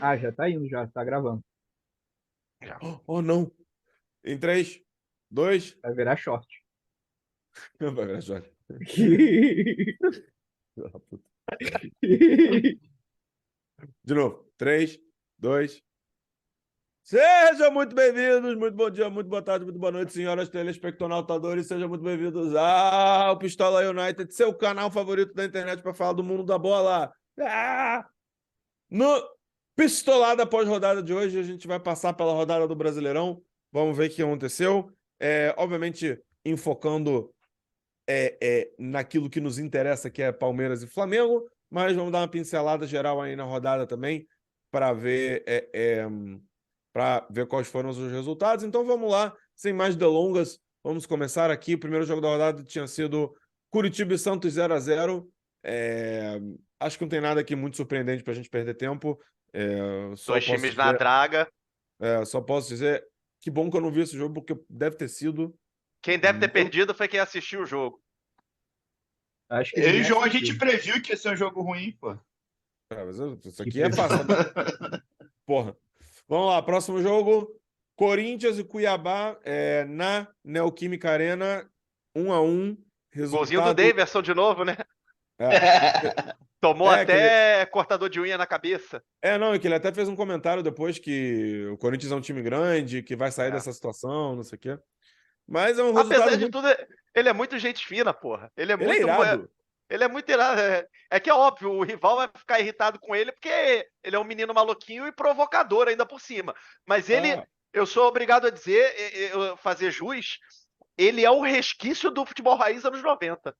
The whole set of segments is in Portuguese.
Ah, já tá indo, já tá gravando. Já. Oh, não. Em 3, 2. Vai virar short. Vai virar Jorge. De novo. 3, 2. Sejam muito bem-vindos, muito bom dia, muito boa tarde, muito boa noite, senhoras telespectadores. Sejam muito bem-vindos ao Pistola United, seu canal favorito da internet para falar do mundo da bola. No Pistolada pós-rodada de hoje, a gente vai passar pela rodada do Brasileirão. Vamos ver o que aconteceu. Obviamente, enfocando naquilo que nos interessa, que é Palmeiras e Flamengo, mas vamos dar uma pincelada geral aí na rodada também, para ver, quais foram os resultados. Então vamos lá, sem mais delongas, vamos começar aqui. O primeiro jogo da rodada tinha sido Curitiba e Santos 0-0. Acho que não tem nada aqui muito surpreendente para a gente perder tempo. Dois times na draga. Só posso dizer que bom que eu não vi esse jogo, porque deve ter sido. Quem deve ter perdido foi quem assistiu o jogo. Acho que Eu e ninguém o João, a assistiu. gente previu que ia ser um jogo ruim, pô. Mas isso aqui é fácil. Porra. Vamos lá, próximo jogo. Corinthians e Cuiabá na Neoquímica Arena, 1-1. Golzinho do Resultado... Daverson de novo, né? Tomou até cortador de unha na cabeça. Não, é que ele até fez um comentário depois que o Corinthians é um time grande, que vai sair dessa situação, não sei o quê. Mas é um resultado Apesar de tudo, ele é muito gente fina, porra. Ele é muito irado. Ele é muito irado. É que é óbvio, o rival vai ficar irritado com ele porque ele é um menino maluquinho e provocador ainda por cima. Mas ele, eu sou obrigado a dizer, fazer jus, ele é o resquício do futebol raiz anos 90.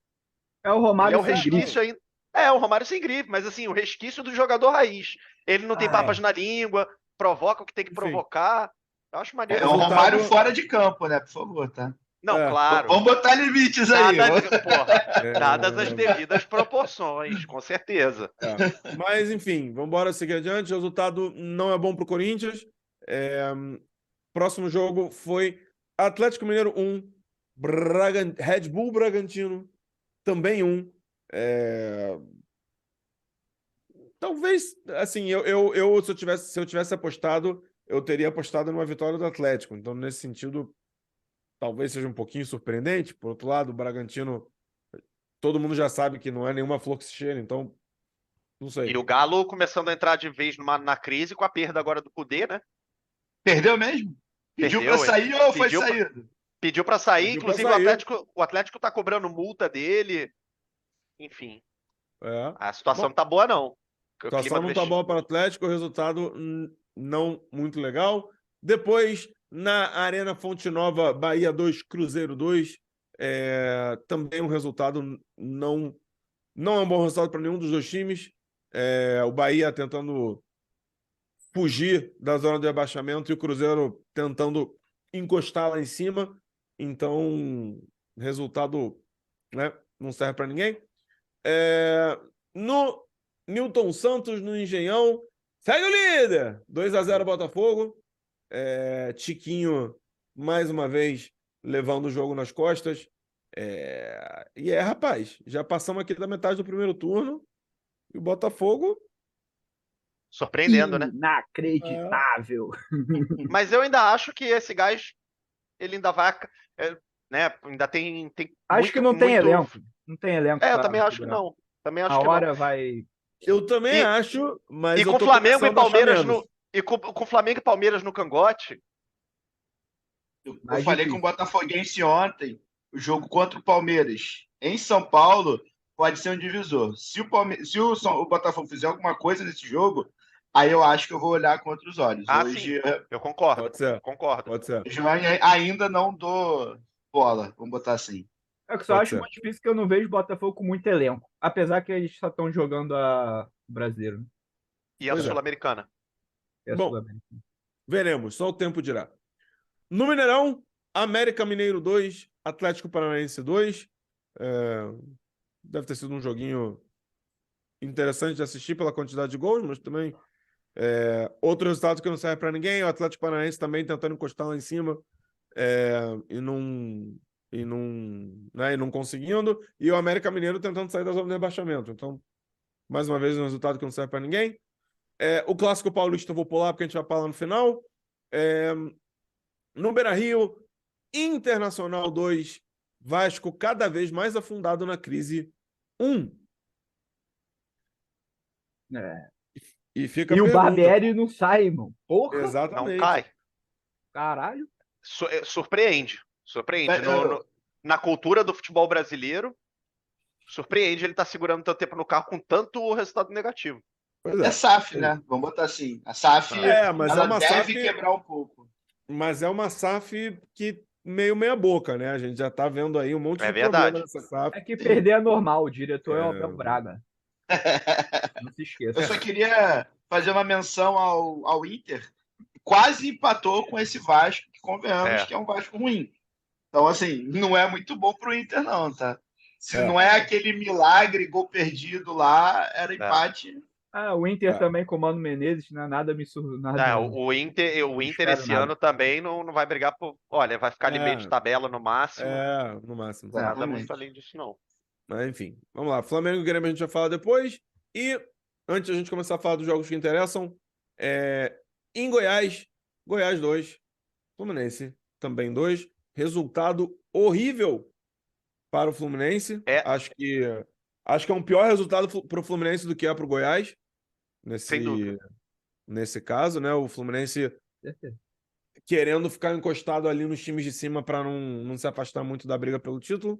É o Romário Ele é o sem grife. resquício ainda. É o Romário sem grife, mas assim, o resquício do jogador raiz. Ele não tem papas na língua, provoca o que tem que provocar. Eu acho maneiro. É o Romário fora de campo, né? Por favor, tá? Não, claro. Vamos botar limites aí. Dadas as devidas proporções, com certeza. Mas, enfim, vamos embora seguir adiante. O resultado não é bom para o Corinthians. Próximo jogo foi Atlético Mineiro 1, Red Bull Bragantino também 1. Talvez, assim, se eu tivesse apostado, eu teria apostado numa vitória do Atlético. Então, nesse sentido, talvez seja um pouquinho surpreendente. Por outro lado, o Bragantino, todo mundo já sabe que não é nenhuma flor que se cheira, então, não sei. E o Galo começando a entrar de vez na crise com a perda agora do Cudê, né? Perdeu mesmo? Pediu para sair ou foi saído? Pediu para sair, inclusive o Atlético tá cobrando multa dele. Enfim. A situação não tá boa, não. A situação não tá boa para o Atlético, o resultado não muito legal. Depois, na Arena Fonte Nova, Bahia 2, Cruzeiro 2, também um resultado não é um bom resultado para nenhum dos dois times. O Bahia tentando fugir da zona de rebaixamento e o Cruzeiro tentando encostar lá em cima. Então, resultado, né, não serve para ninguém. No Newton Santos, no Engenhão, segue o líder! 2-0 Botafogo. Tiquinho, mais uma vez, levando o jogo nas costas. Rapaz, já passamos aqui da metade do primeiro turno e o Botafogo... Surpreendendo, né? Inacreditável. Mas eu ainda acho que esse gás, ele ainda vai... né? Ainda tem acho que não tem elenco. Não tem elenco. Eu também acho que não. Também acho que não. Vai... Eu também acho, mas com Flamengo e Palmeiras com Flamengo e Palmeiras no cangote. Eu falei com o Botafoguense ontem, o jogo contra o Palmeiras em São Paulo pode ser um divisor. Se o Botafogo fizer alguma coisa nesse jogo, aí eu acho que eu vou olhar com outros olhos. Hoje, sim. Eu concordo. Pode ser. Concordo. Pode ser. Hoje eu ainda não dou bola, vamos botar assim. É que só acho muito difícil que eu não vejo o Botafogo com muito elenco. Apesar que eles só estão jogando a brasileiro. E a Sul-Americana. Bom, veremos. Só o tempo dirá. No Mineirão, América Mineiro 2, Atlético Paranaense 2. Deve ter sido um joguinho interessante de assistir pela quantidade de gols, mas também outro resultado que não serve para ninguém. O Atlético Paranaense também tentando encostar lá em cima e não conseguindo. E o América Mineiro tentando sair da zona de rebaixamento. Então, mais uma vez, um resultado que não serve para ninguém. O Clássico Paulista eu vou pular, porque a gente vai falar no final. No Beira-Rio, Internacional 2, Vasco cada vez mais afundado na crise 1. E fica a o pergunta. Barbieri não sai, irmão. Porra, Exatamente. Não cai. caralho. Surpreende. Surpreende. Na cultura do futebol brasileiro, surpreende ele estar segurando tanto tempo no carro com tanto resultado negativo. Pois É SAF, né? Vamos botar assim. A SAF mas ela é uma deve SAF quebrar um pouco. Mas é uma SAF que meia boca, né? A gente já tá vendo aí um monte de verdade. problema nessa SAF. É que perder é normal. O diretor é o Abel Braga. Não se esqueça. Eu só queria fazer uma menção ao Inter. Quase empatou com esse Vasco, que convenhamos que é um Vasco ruim. Então, assim, não é muito bom pro Inter, não, tá? Se não é aquele milagre, gol perdido lá, era empate. O Inter também com o Mano Menezes, não é nada me surpreende. O Inter esse ano também não vai brigar por. Olha, vai ficar ali meio de tabela no máximo. No máximo. Nada muito além disso, não. Mas enfim, vamos lá. Flamengo e Grêmio a gente vai falar depois. E antes de a gente começar a falar dos jogos que interessam, em Goiás 2, Fluminense também 2. Resultado horrível para o Fluminense. Acho que é um pior resultado para o Fluminense do que é para o Goiás. Nesse caso, né? O Fluminense querendo ficar encostado ali nos times de cima para não se afastar muito da briga pelo título.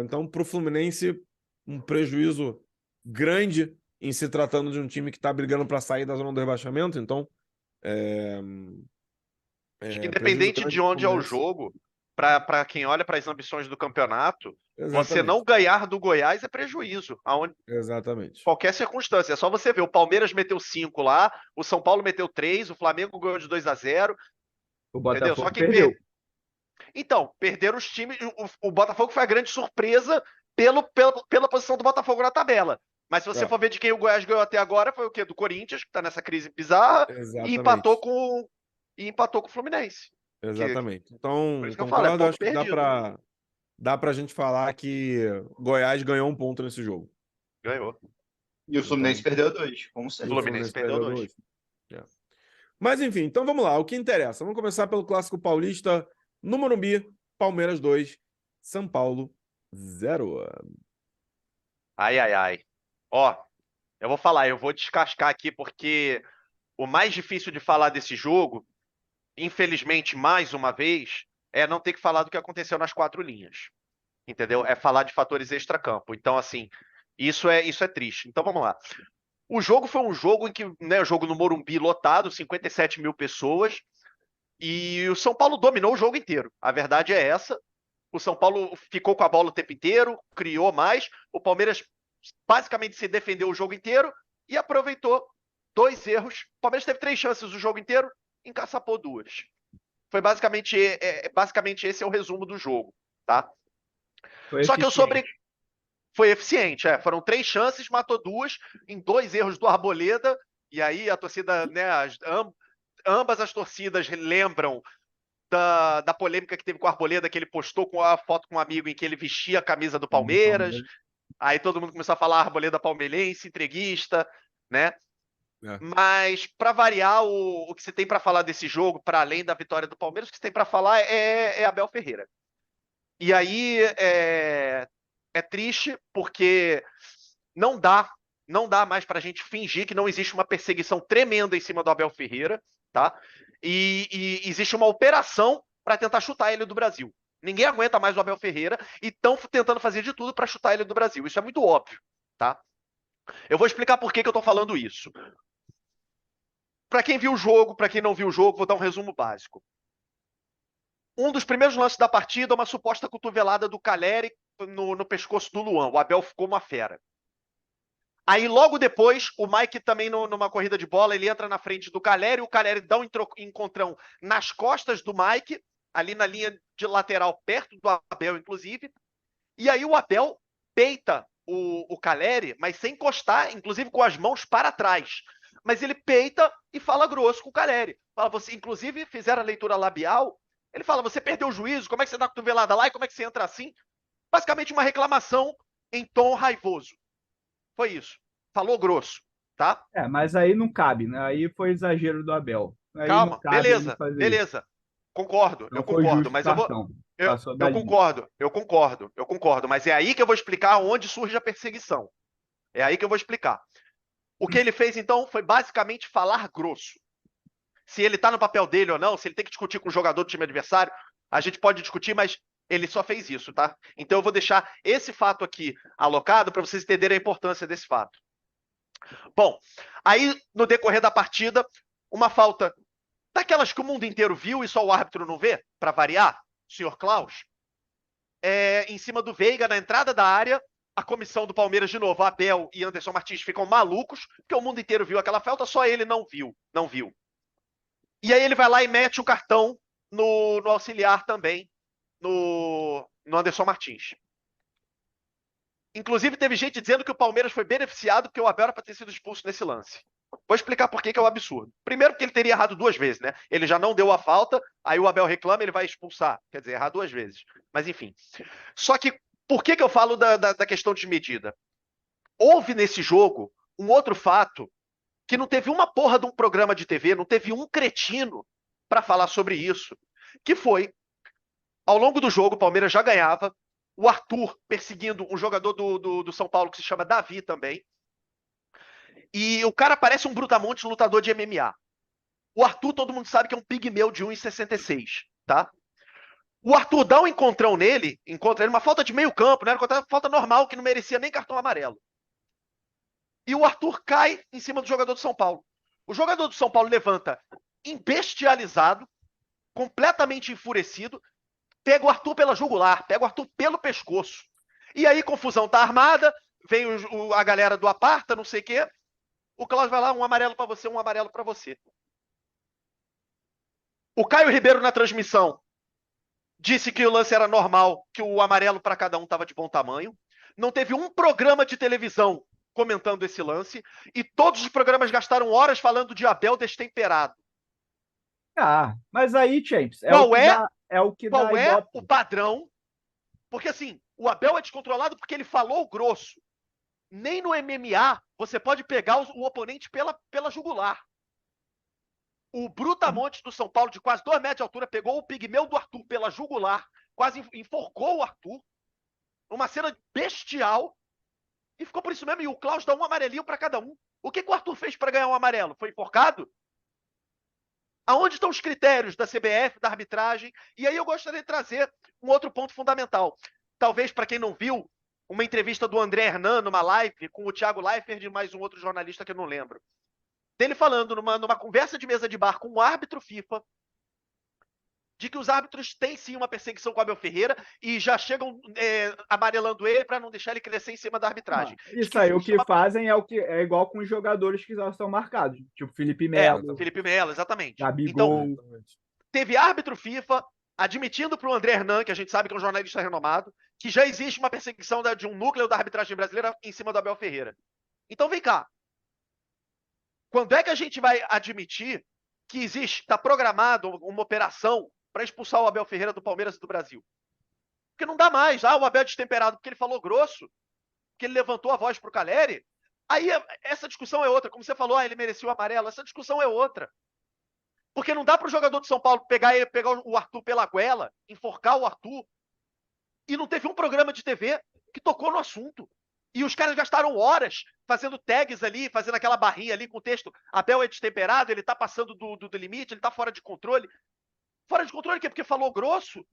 Então, para o Fluminense, um prejuízo grande em se tratando de um time que está brigando para sair da zona do rebaixamento. Então, acho que independente de onde é o jogo, para quem olha para as ambições do campeonato, você não ganhar do Goiás é prejuízo. Exatamente. Qualquer circunstância. É só você ver. O Palmeiras meteu 5 lá, o São Paulo meteu 3, o Flamengo ganhou de 2-0. O Botafogo Só quem perdeu. Então, perderam os times. O Botafogo foi a grande surpresa pela posição do Botafogo na tabela. Mas se você for ver de quem o Goiás ganhou até agora, foi o quê? Do Corinthians, que tá nessa crise bizarra, e empatou com o Fluminense. Exatamente. Então, concordo, acho que dá pra gente falar que Goiás ganhou um ponto nesse jogo. Ganhou. E o Fluminense perdeu 2, como sempre. O Fluminense perdeu 2. Mas enfim, então vamos lá. O que interessa? Vamos começar pelo Clássico Paulista. No Morumbi, Palmeiras 2, São Paulo 0. Ai. Ó, eu vou falar, eu vou descascar aqui, porque o mais difícil de falar desse jogo, infelizmente, mais uma vez, é não ter que falar do que aconteceu nas 4 linhas. Entendeu? É falar de fatores extracampo. Então, assim, isso é triste. Então, vamos lá. O jogo foi um jogo em que, né, o jogo no Morumbi lotado, 57 mil pessoas, e o São Paulo dominou o jogo inteiro. A verdade é essa. O São Paulo ficou com a bola o tempo inteiro, criou mais. O Palmeiras basicamente se defendeu o jogo inteiro e aproveitou 2 erros. O Palmeiras teve 3 chances o jogo inteiro, encaçapou 2. Foi basicamente esse é o resumo do jogo, tá? Só que foi eficiente, foram 3 chances, matou 2 em 2 erros do Arboleda, e aí a torcida, né, ambas as torcidas lembram da polêmica que teve com o Arboleda, que ele postou com a foto com um amigo em que ele vestia a camisa do Palmeiras. Aí todo mundo começou a falar Arboleda palmeirense, entreguista, né? Mas, para variar, o que você tem para falar desse jogo, para além da vitória do Palmeiras, o que você tem para falar é Abel Ferreira. E aí é triste, porque não dá mais para a gente fingir que não existe uma perseguição tremenda em cima do Abel Ferreira, tá? E existe uma operação para tentar chutar ele do Brasil. Ninguém aguenta mais o Abel Ferreira e estão tentando fazer de tudo para chutar ele do Brasil. Isso é muito óbvio, tá? Eu vou explicar por que eu estou falando isso. Para quem viu o jogo, para quem não viu o jogo, vou dar um resumo básico. Um dos primeiros lances da partida, uma suposta cotovelada do Caleri no pescoço do Luan. O Abel ficou uma fera. Aí, logo depois, o Mike também, numa corrida de bola, ele entra na frente do Caleri, o Caleri dá um encontrão nas costas do Mike, ali na linha de lateral, perto do Abel, inclusive. E aí o Abel peita o Caleri, mas sem encostar, inclusive com as mãos para trás. Mas ele peita e fala grosso com o Caleri. Fala, você, inclusive, fizeram a leitura labial. Ele fala, você perdeu o juízo, como é que você dá a cotovelada lá e como é que você entra assim? Basicamente uma reclamação em tom raivoso. Foi isso. Falou grosso. tá? Mas aí não cabe, né? Aí foi exagero do Abel. Aí não Calma, cabe ele beleza, fazer isso. beleza. Concordo, Não eu foi concordo, justo o mas eu vou. cartão. Eu, Passou da eu linha. concordo, eu concordo, eu concordo, mas é aí que eu vou explicar onde surge a perseguição. É aí que eu vou explicar. O que ele fez, então, foi basicamente falar grosso. Se ele tá no papel dele ou não, se ele tem que discutir com o jogador do time adversário, a gente pode discutir, mas ele só fez isso, tá? Então eu vou deixar esse fato aqui alocado para vocês entenderem a importância desse fato. Bom, aí no decorrer da partida, uma falta daquelas que o mundo inteiro viu e só o árbitro não vê, para variar, o senhor Klaus, em cima do Veiga, na entrada da área, a comissão do Palmeiras, de novo, Abel e Anderson Martins ficam malucos, porque o mundo inteiro viu aquela falta, só ele não viu. E aí ele vai lá e mete o cartão no auxiliar também, no Anderson Martins. Inclusive, teve gente dizendo que o Palmeiras foi beneficiado porque o Abel era para ter sido expulso nesse lance. Vou explicar por que é um absurdo. Primeiro, porque ele teria errado 2 vezes, né? Ele já não deu a falta, aí o Abel reclama, ele vai expulsar. Quer dizer, errar 2 vezes. Mas enfim. Só que, por que eu falo da questão de medida? Houve nesse jogo um outro fato que não teve uma porra de um programa de TV, não teve um cretino para falar sobre isso. Que foi, ao longo do jogo, o Palmeiras já ganhava, o Arthur perseguindo um jogador do São Paulo que se chama Davi também. E o cara parece um brutamontes lutador de MMA. O Arthur, todo mundo sabe que é um pigmeu de 1,66, tá? O Arthur dá um encontrão nele, encontra ele, uma falta de meio campo, né? Era uma falta normal, que não merecia nem cartão amarelo. E o Arthur cai em cima do jogador do São Paulo. O jogador do São Paulo levanta embestializado, completamente enfurecido, pega o Arthur pela jugular, pega o Arthur pelo pescoço. E aí, confusão tá armada, vem a galera do aparta, não sei o quê. O Klaus vai lá, um amarelo para você, um amarelo para você. O Caio Ribeiro, na transmissão, disse que o lance era normal, que o amarelo para cada um estava de bom tamanho. Não teve um programa de televisão comentando esse lance. E todos os programas gastaram horas falando de Abel destemperado. Mas aí, Champs, qual é o padrão? Porque assim, o Abel é descontrolado porque ele falou grosso. Nem no MMA você pode pegar o oponente pela jugular. O Brutamontes do São Paulo, de quase 2 metros de altura, pegou o pigmeu do Arthur pela jugular, quase enforcou o Arthur. Uma cena bestial. E ficou por isso mesmo. E o Klaus dá um amarelinho para cada um. O que o Arthur fez para ganhar um amarelo? Foi enforcado? Aonde estão os critérios da CBF, da arbitragem? E aí eu gostaria de trazer um outro ponto fundamental. Talvez, para quem não viu, uma entrevista do André Hernan numa live com o Thiago Leifert e mais um outro jornalista que eu não lembro. Dele falando numa conversa de mesa de bar com um árbitro FIFA, de que os árbitros têm sim uma perseguição com o Abel Ferreira e já chegam amarelando ele para não deixar ele crescer em cima da arbitragem. Isso aí, o que fazem é igual com os jogadores que já estão marcados, tipo Felipe Melo. Felipe Melo, exatamente. Gabigol. Então, teve árbitro FIFA admitindo para o André Hernan, que a gente sabe que é um jornalista renomado, que já existe uma perseguição de um núcleo da arbitragem brasileira em cima do Abel Ferreira. Então vem cá. Quando é que a gente vai admitir que está programado uma operação para expulsar o Abel Ferreira do Palmeiras e do Brasil? Porque não dá mais. O Abel é destemperado porque ele falou grosso, porque ele levantou a voz para o Caleri. Aí essa discussão é outra. Como você falou, ele merecia o amarelo. Essa discussão é outra. Porque não dá para o jogador de São Paulo pegar o Arthur pela goela, enforcar o Arthur. E não teve um programa de TV que tocou no assunto. E os caras gastaram horas fazendo tags ali, fazendo aquela barrinha ali com o texto. Abel é destemperado, ele tá passando do limite, ele tá fora de controle. Fora de controle porque falou grosso.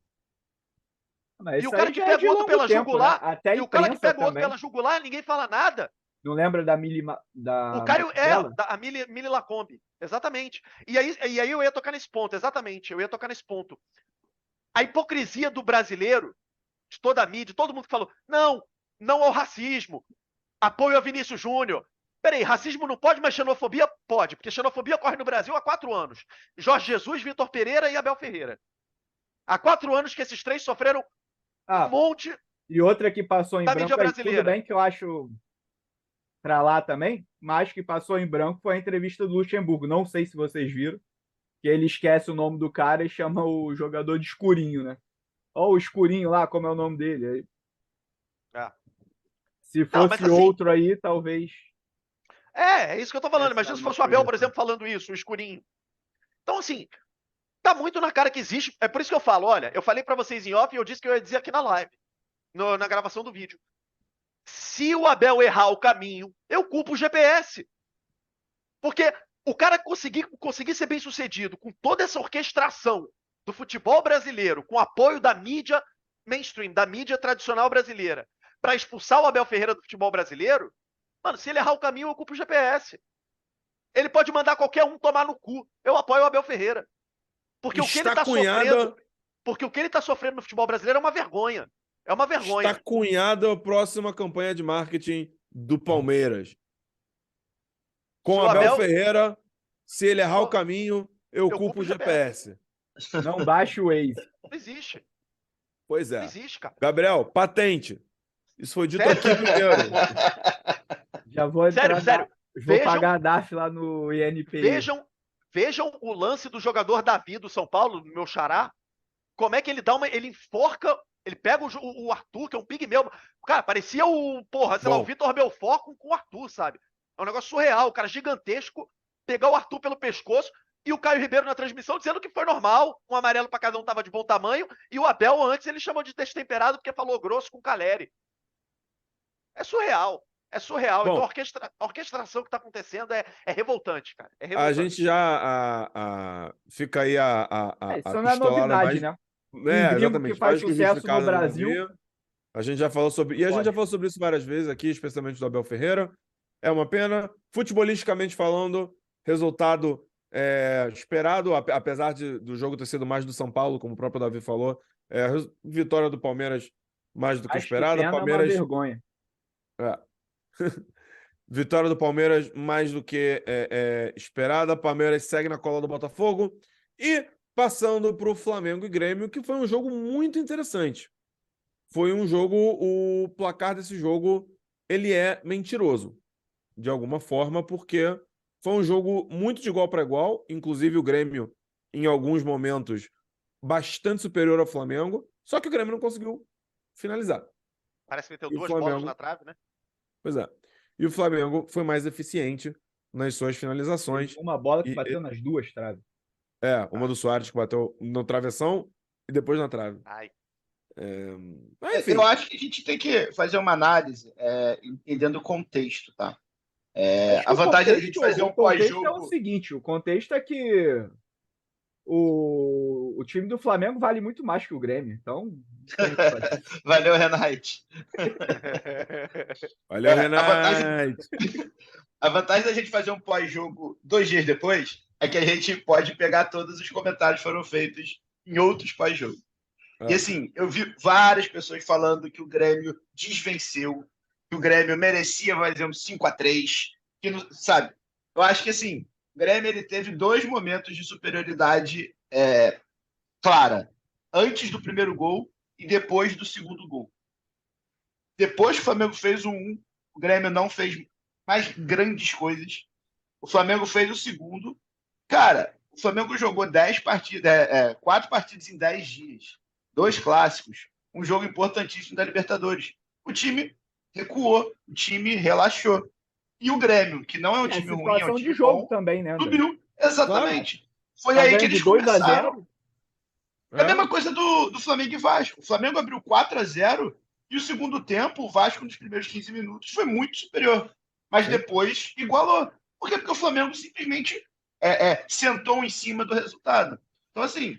Mas e o cara que pega o outro pela jugular, né? Até e o cara que pega o outro também. pela jugular, ninguém fala nada. Não lembra da Mili... O Caio da Mili Lacombe. Exatamente. E aí eu ia tocar nesse ponto, exatamente. Eu ia tocar nesse ponto. A hipocrisia do brasileiro, de toda a mídia, todo mundo que falou, não ao racismo, apoio a Vinícius Júnior. Peraí, racismo não pode, mas xenofobia pode, porque xenofobia ocorre no Brasil há 4 anos. Jorge Jesus, Vitor Pereira e Abel Ferreira. Há 4 anos que esses 3 sofreram um monte. E outra que passou em da branco, mídia brasileira. Tudo bem que eu acho pra lá também, mas que passou em branco foi a entrevista do Luxemburgo. Não sei se vocês viram, que ele esquece o nome do cara e chama o jogador de Escurinho, né? Ó, o Escurinho lá, como é o nome dele. Se fosse outro aí, talvez. É isso que eu tô falando. Essa Imagina é se uma fosse o Abel, por projeção. exemplo, falando isso, o escurinho. Então, assim, tá muito na cara que existe. É por isso que eu falo, olha, eu falei pra vocês em off e eu disse que eu ia dizer aqui na live, na gravação do vídeo. Se o Abel errar o caminho, eu culpo o GPS. Porque o cara conseguir ser bem sucedido com toda essa orquestração do futebol brasileiro, com apoio da mídia mainstream, da mídia tradicional brasileira, para expulsar o Abel Ferreira do futebol brasileiro, mano, se ele errar o caminho, eu culpo o GPS. Ele pode mandar qualquer um tomar no cu. Eu apoio o Abel Ferreira. Porque o que ele Está tá cunhada, sofrendo, porque o que ele tá sofrendo no futebol brasileiro é uma vergonha. É uma está vergonha. cunhada a próxima campanha de marketing do Palmeiras. Se Com o Abel Abel, Ferreira, se ele errar o Pô, caminho, eu eu culpo culpo o o GPS. GPS. Não baixe o Waze. Não existe. Pois Não é. existe, cara. Gabriel, patente. Isso foi dito Sério? aqui primeiro. Já vou entrar Sério. Vou pagar a DAF lá no INPI. Vejam o lance do jogador Davi do São Paulo, meu xará. Como é que ele enforca, ele pega o Arthur, que é um pigmeu. Cara, parecia o Vitor Belfort com o Arthur, sabe? É um negócio surreal, o cara gigantesco, pegar o Arthur pelo pescoço e o Caio Ribeiro na transmissão dizendo que foi normal, um amarelo para cada um tava de bom tamanho, e o Abel antes ele chamou de destemperado porque falou grosso com o Caleri. É surreal. É surreal. Então Bom, a orquestração que tá acontecendo é revoltante, cara. É a revoltante. gente já fica aí a Isso não é pistolada novidade, mais. né? É, Um gringo que exatamente. faz Mais que sucesso no justificada não Brasil. havia. A gente já falou sobre. E a gente Pode. já falou sobre isso várias vezes aqui, especialmente do Abel Ferreira. É uma pena. Futebolisticamente falando, resultado esperado, apesar do jogo ter sido mais do São Paulo, como o próprio Davi falou. Vitória do Palmeiras mais do que Acho que esperada. pena é uma Palmeiras. vergonha. Vitória do Palmeiras mais do que esperada. Palmeiras segue na cola do Botafogo. E passando para o Flamengo e Grêmio, que foi um jogo muito interessante. Foi um jogo, o placar desse jogo, ele é mentiroso, de alguma forma, porque foi um jogo muito de igual para igual, inclusive o Grêmio, em alguns momentos, bastante superior ao Flamengo, só que o Grêmio não conseguiu finalizar. Parece que meteu E o duas bolas Flamengo, na trave, né? pois é. E o Flamengo foi mais eficiente nas suas finalizações. Teve uma bola que E- bateu nas duas traves. Uma do Soares que bateu no travessão e depois na trave. Ai. Mas, enfim, Eu acho que a gente tem que fazer uma análise entendendo o contexto, tá? Acho que A vantagem da gente fazer um o contexto é o pós-jogo. seguinte: o contexto é que o time do Flamengo vale muito mais que o Grêmio. Então, Valeu, Renate. valeu, A Renato. a vantagem da gente fazer um pós-jogo 2 dias depois é que a gente pode pegar todos os comentários que foram feitos em outros pós-jogos. E assim, eu vi várias pessoas falando que o Grêmio desvenceu, que o Grêmio merecia, por exemplo, 5-3, que não, sabe? Eu acho que assim, o Grêmio ele teve 2 momentos de superioridade clara, antes do primeiro gol e depois do segundo gol. Depois que o Flamengo fez o 1, o Grêmio não fez mais grandes coisas. O Flamengo fez o segundo. Cara, o Flamengo jogou 4 partidas em 10 dias. 2 clássicos. Um jogo importantíssimo da Libertadores. O time recuou, o time relaxou. E o Grêmio, que não é um time ruim, é um situação time de jogo bom, também, né, André? subiu. Exatamente. Foi Tá aí que ganhando eles de 2 a começaram. 0. É a mesma coisa do Flamengo e Vasco. O Flamengo abriu 4-0 e o segundo tempo, o Vasco, nos primeiros 15 minutos, foi muito superior. Mas depois igualou. Por quê? Porque o Flamengo simplesmente sentou em cima do resultado. Então, assim,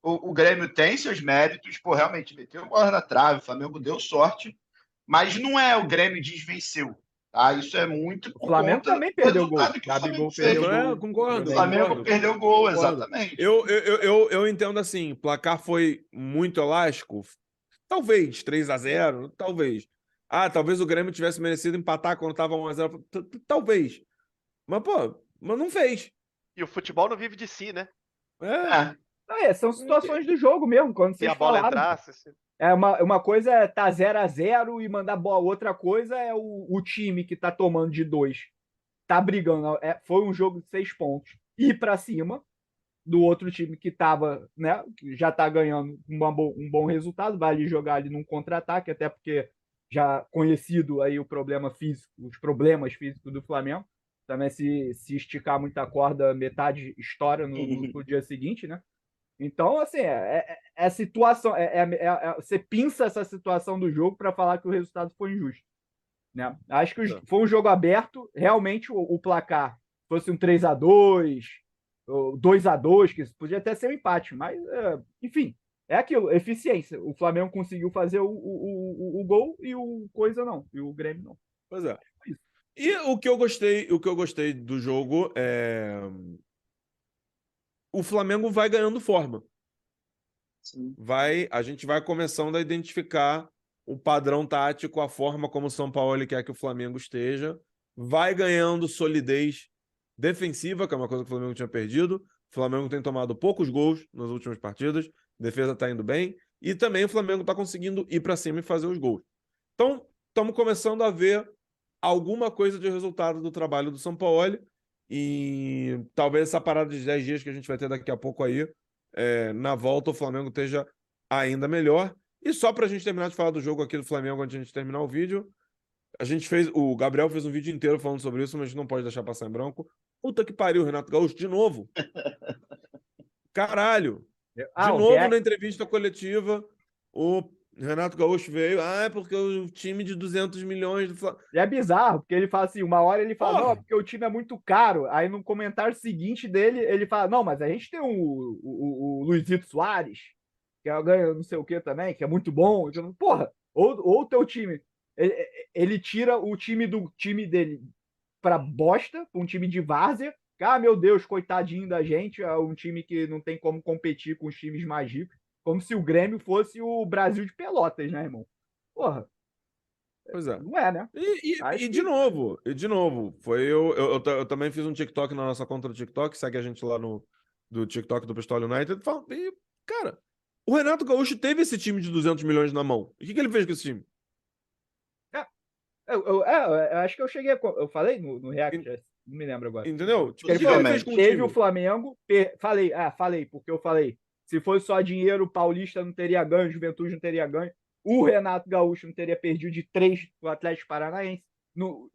o Grêmio tem seus méritos, realmente meteu bola na trave, o Flamengo deu sorte, mas não é o Grêmio desvenceu. Tá? Isso é muito O Flamengo conta também do perdeu gol. resultado que o Flamengo Gabigol fez. perdeu gol. Concordo. O Flamengo perdeu gol, Concordo. exatamente. Eu entendo assim, o placar foi muito elástico. Talvez 3-0, talvez. Talvez o Grêmio tivesse merecido empatar quando estava 1-0. Talvez. Mas, mas não fez. E o futebol não vive de si, né? São situações do jogo mesmo, quando Se vocês a bola falaram. entrasse. Uma coisa é tá 0-0 e mandar bola. Outra coisa é o time que tá tomando de 2. Tá brigando. Foi um jogo de 6 pontos. Ir pra cima do outro time que tava, né? Que já tá ganhando um bom resultado. Vai ali jogar ali num contra-ataque, até porque já conhecido aí o problema físico, os problemas físicos do Flamengo. também se esticar muita corda, metade estoura no dia seguinte, né? Então, assim, é situação. Você pinça essa situação do jogo para falar que o resultado foi injusto. Né? Acho que foi um jogo aberto. Realmente, o placar fosse um 3-2, 2-2, que podia até ser um empate, mas, enfim, é aquilo, eficiência. O Flamengo conseguiu fazer o gol e o Coisa não, e o Grêmio não. Pois é. E o que eu gostei do jogo é o Flamengo vai ganhando forma. Sim. A gente vai começando a identificar o padrão tático, a forma como o São Paulo quer que o Flamengo esteja, vai ganhando solidez defensiva, que é uma coisa que o Flamengo tinha perdido. O Flamengo tem tomado poucos gols nas últimas partidas, a defesa está indo bem, e também o Flamengo está conseguindo ir para cima e fazer os gols. Então, estamos começando a ver alguma coisa de resultado do trabalho do São Paulo, e talvez essa parada de 10 dias que a gente vai ter daqui a pouco aí, na volta o Flamengo esteja ainda melhor. E só pra gente terminar de falar do jogo aqui do Flamengo antes de a gente terminar o vídeo, o Gabriel fez um vídeo inteiro falando sobre isso, mas a gente não pode deixar passar em branco. Puta que pariu, Renato Gaúcho, de novo. Caralho. De novo na entrevista coletiva, o Renato Gaúcho veio, é porque o time de 200 milhões do Flamengo... É bizarro, porque ele fala assim, uma hora ele fala, não, porque o time é muito caro. Aí no comentário seguinte dele, ele fala, não, mas a gente tem o Luizito Soares, que ganha não sei o que também, que é muito bom. Porra, ou o teu time, ele tira o time do time dele pra bosta, um time de várzea. Meu Deus, coitadinho da gente, é um time que não tem como competir com os times mais ricos. Como se o Grêmio fosse o Brasil de Pelotas, né, irmão? Porra. Pois é. Não é, né? De novo, eu também fiz um TikTok na nossa conta do TikTok, segue a gente lá do TikTok do Pistol United, e, cara, o Renato Gaúcho teve esse time de 200 milhões na mão. E o que ele fez com esse time? Eu acho que eu cheguei, eu falei no React, não me lembro agora. Entendeu? Tipo, ele fez com teve o Flamengo, falei, porque eu falei, se fosse só dinheiro, o Paulista não teria ganho, o Juventude não teria ganho, o Renato Gaúcho não teria perdido de 3 do Atlético Paranaense.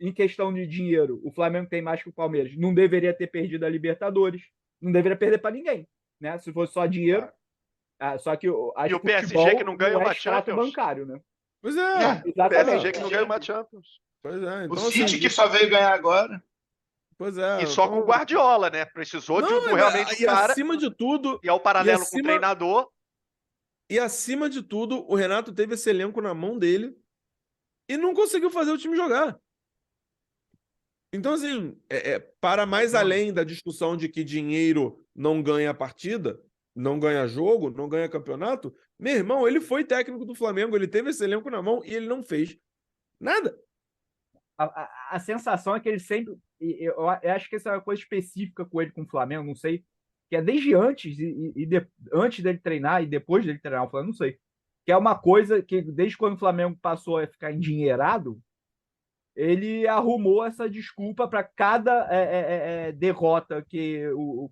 Em questão de dinheiro, o Flamengo tem mais que o Palmeiras, não deveria ter perdido a Libertadores, não deveria perder para ninguém, né? Se fosse só dinheiro. Só que acho e o PSG que não ganha uma Champions bancário, né? Pois é. O PSG que não ganha uma Champions. Pois é. Então, o City que só veio ganhar agora. Pois é. E só com o Guardiola, né? Precisou de realmente o cara. Acima de tudo. E ao paralelo com o treinador. E acima de tudo, o Renato teve esse elenco na mão dele e não conseguiu fazer o time jogar. Então, assim, para mais além da discussão de que dinheiro não ganha partida, não ganha jogo, não ganha campeonato, meu irmão, ele foi técnico do Flamengo, ele teve esse elenco na mão e ele não fez nada. A sensação é que ele sempre... Eu acho que essa é uma coisa específica com ele, com o Flamengo, não sei, que é desde antes, antes dele treinar e depois dele treinar o Flamengo, não sei. Que é uma coisa que, desde quando o Flamengo passou a ficar endinheirado, ele arrumou essa desculpa para cada derrota que o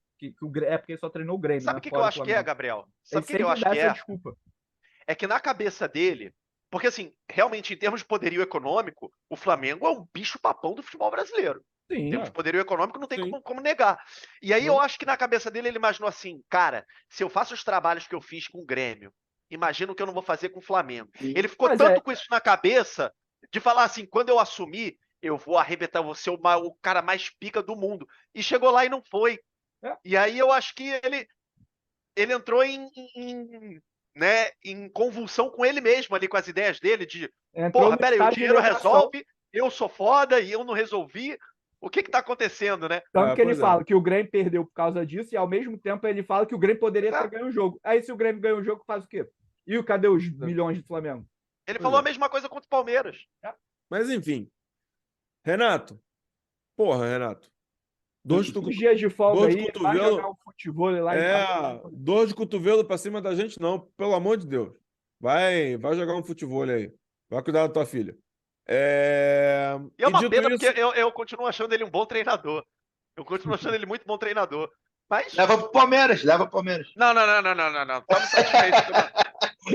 é porque ele só treinou o Grêmio. Sabe o que eu acho que é, Gabriel? Sabe o que eu acho que é? Desculpa. É que na cabeça dele, porque assim, realmente em termos de poderio econômico, o Flamengo é um bicho-papão do futebol brasileiro. Sim, em termos de poderio econômico, não tem como negar. E aí eu acho que na cabeça dele ele imaginou assim, cara, se eu faço os trabalhos que eu fiz com o Grêmio, imagino que eu não vou fazer com o Flamengo. Ele ficou tanto com isso na cabeça de falar assim, quando eu assumir, eu vou arrebentar, vou ser o cara mais pica do mundo. E chegou lá e não foi. E aí eu acho que ele entrou em convulsão com ele mesmo ali, com as ideias dele de, porra, peraí, o dinheiro resolve, eu sou foda e eu não resolvi. O que tá acontecendo, né? Tanto que ele fala que o Grêmio perdeu por causa disso e ao mesmo tempo ele fala que o Grêmio poderia ter ganho o jogo. Aí se o Grêmio ganha o jogo, faz o quê? E cadê os milhões do Flamengo? Ele falou a mesma coisa contra o Palmeiras. Mas enfim. Renato. Porra, Renato. Dois dias de folga aí, vai jogar um futebol lá em casa. Dor de cotovelo pra cima da gente, não. Pelo amor de Deus. Vai jogar um futebol aí. Vai cuidar da tua filha. E é uma pena, porque eu continuo achando ele um bom treinador. Eu continuo achando ele muito bom treinador. Mas... Leva pro Palmeiras. Não. Estamos satisfeitos.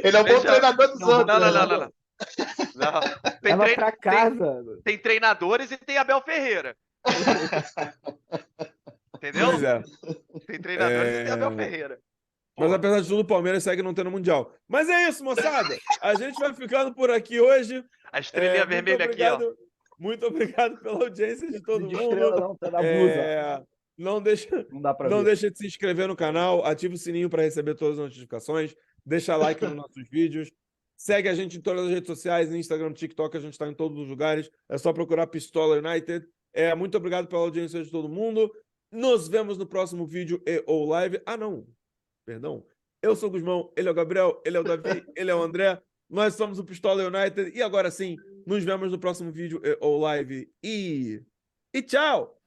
Ele é um bom treinador dos outros. Não. Leva pra casa. Tem treinadores e tem Abel Ferreira. Entendeu? Pois é. Tem treinadores e tem Abel Ferreira. Mas apesar de tudo, o Palmeiras segue não tendo Mundial. Mas é isso, moçada. A gente vai ficando por aqui hoje. A estrelinha vermelha aqui, ó. Muito obrigado pela audiência de todo De mundo. estrela não, tá na blusa. Não deixa, Não dá pra não ver. deixa de se inscrever no canal, ativa o sininho para receber todas as notificações, deixa like nos nossos vídeos, segue a gente em todas as redes sociais, Instagram, TikTok, a gente está em todos os lugares, é só procurar Pistola United. Muito obrigado pela audiência de todo mundo. Nos vemos no próximo vídeo e ou live. Perdão. Eu sou o Guzmão, ele é o Gabriel, ele é o Davi, ele é o André. Nós somos o Pistola United e agora sim, nos vemos no próximo vídeo ou live. E tchau!